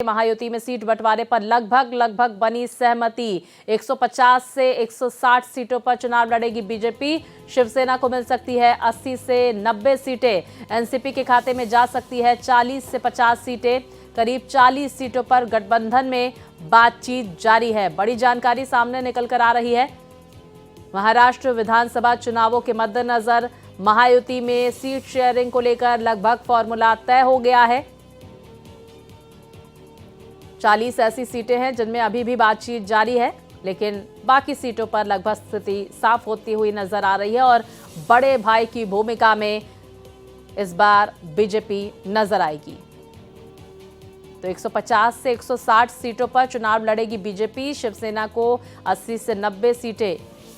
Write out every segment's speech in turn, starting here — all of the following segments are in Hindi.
महायुति में सीट बंटवारे पर लगभग बनी सहमति। 150 से 160 सीटों पर चुनाव लड़ेगी बीजेपी। शिवसेना को मिल सकती है 80 से 90 सीटें। एनसीपी के खाते में जा सकती है 40 से 50 सीटें। करीब 40 सीटों पर गठबंधन में बातचीत जारी है। बड़ी जानकारी सामने निकल कर आ रही है। महाराष्ट्र विधानसभा चुनावों के मद्देनजर महायुति में सीट शेयरिंग को लेकर लगभग फॉर्मूला तय हो गया है। 40 ऐसी सीटें हैं जिनमें अभी भी बातचीत जारी है, लेकिन बाकी सीटों पर लगभग स्थिति साफ होती हुई नजर आ रही है और बड़े भाई की भूमिका में इस बार बीजेपी नजर आएगी। तो 150 से 160 सीटों पर चुनाव लड़ेगी बीजेपी। शिवसेना को 80 से 90 सीटें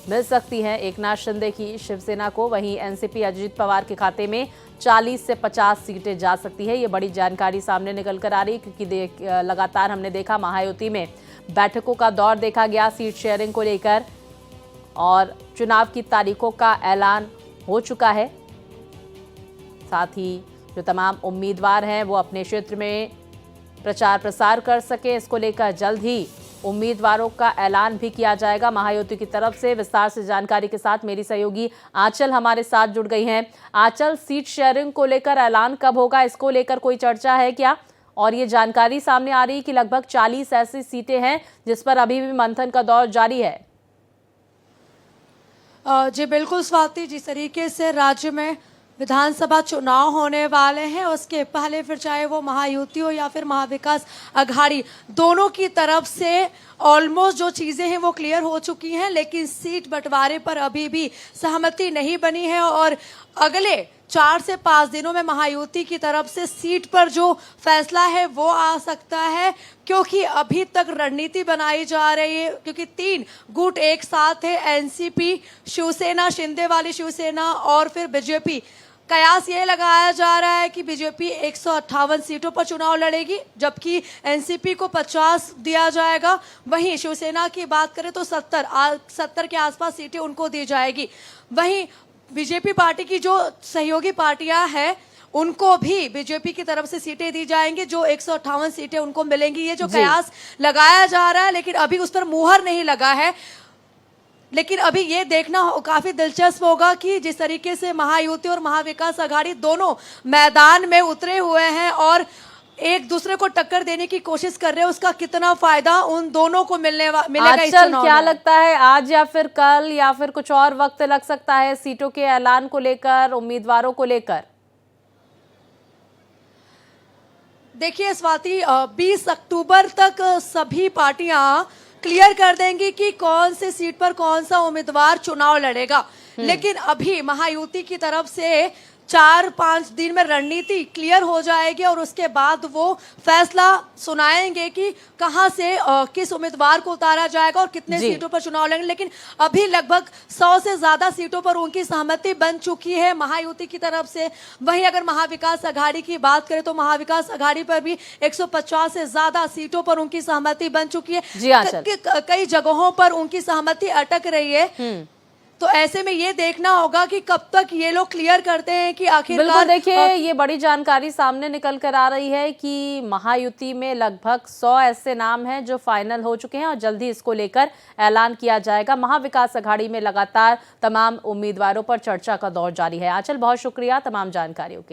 मिल सकती हैं एकनाथ शिंदे की शिवसेना को। वहीं एनसीपी अजित पवार के खाते में 40 से 50 सीटें जा सकती है। ये बड़ी जानकारी सामने निकल कर आ रही, क्योंकि लगातार हमने देखा महायुति में बैठकों का दौर देखा गया सीट शेयरिंग को लेकर, और चुनाव की तारीखों का ऐलान हो चुका है। साथ ही जो तमाम उम्मीदवार हैं वो अपने क्षेत्र में प्रचार प्रसार कर सके, इसको लेकर जल्द ही उम्मीदवारों का ऐलान भी किया जाएगा महायुति की तरफ से। विस्तार से जानकारी के साथ मेरी सहयोगी आंचल हमारे साथ जुड़ गई हैं। आंचल, सीट शेयरिंग को लेकर ऐलान कब होगा, इसको लेकर कोई चर्चा है क्या? और ये जानकारी सामने आ रही है कि लगभग 40 ऐसी सीटें हैं जिस पर अभी भी मंथन का दौर जारी है। जी बिल्कुल स्वाति, जिस तरीके से राज्य में विधानसभा चुनाव होने वाले हैं, उसके पहले फिर चाहे वो महायुति हो या फिर महाविकास अघाड़ी, दोनों की तरफ से ऑलमोस्ट जो चीज़ें हैं वो क्लियर हो चुकी हैं, लेकिन सीट बंटवारे पर अभी भी सहमति नहीं बनी है। और अगले 4 से 5 दिनों में महायुति की तरफ से सीट पर जो फैसला है वो आ सकता है, क्योंकि अभी तक रणनीति बनाई जा रही है, क्योंकि 3 गुट एक साथ है, एनसीपी, शिवसेना, शिंदे वाली शिवसेना और फिर बीजेपी। कयास ये लगाया जा रहा है कि बीजेपी 158 सीटों पर चुनाव लड़ेगी, जबकि एनसीपी को 50 दिया जाएगा। वहीं शिवसेना की बात करें तो 70 के आसपास सीटें उनको दी जाएगी। वहीं बीजेपी पार्टी की जो सहयोगी पार्टियां हैं उनको भी बीजेपी की तरफ से सीटें दी जाएंगी, जो 158 सीटें उनको मिलेंगी। ये जो कयास लगाया जा रहा है, लेकिन अभी उस पर मुहर नहीं लगा है। लेकिन अभी ये देखना काफी दिलचस्प होगा कि जिस तरीके से महायुति और महाविकास अघाड़ी दोनों मैदान में उतरे हुए हैं और एक दूसरे को टक्कर देने की कोशिश कर रहे हैं, उसका कितना फायदा उन दोनों को मिलेगा इस चुनाव में। क्या लगता है, आज या फिर कल या फिर कुछ और वक्त लग सकता है सीटों के ऐलान को लेकर, उम्मीदवारों को लेकर? देखिए स्वाति, 20 अक्टूबर तक सभी पार्टियां क्लियर कर देंगी कि कौन से सीट पर कौन सा उम्मीदवार चुनाव लड़ेगा। लेकिन अभी महायुति की तरफ से 4-5 दिन में रणनीति क्लियर हो जाएगी और उसके बाद वो फैसला सुनाएंगे कि कहां से किस उम्मीदवार को उतारा जाएगा और कितने सीटों पर चुनाव लड़ेंगे। लेकिन अभी लगभग 100 से ज्यादा सीटों पर उनकी सहमति बन चुकी है महायुति की तरफ से। वहीं अगर महाविकास अघाड़ी की बात करें तो महाविकास अघाड़ी पर भी 150 से ज्यादा सीटों पर उनकी सहमति बन चुकी है। कई जगहों पर उनकी सहमति अटक रही है। तो ऐसे में ये देखना होगा कि कब तक ये लोग क्लियर करते हैं कि आखिरकार। देखिए, ये बड़ी जानकारी सामने निकल कर आ रही है कि महायुति में लगभग 100 ऐसे नाम हैं जो फाइनल हो चुके हैं और जल्दी इसको लेकर ऐलान किया जाएगा। महाविकास अघाड़ी में लगातार तमाम उम्मीदवारों पर चर्चा का दौर जारी है। आंचल, बहुत शुक्रिया तमाम जानकारियों के लिए।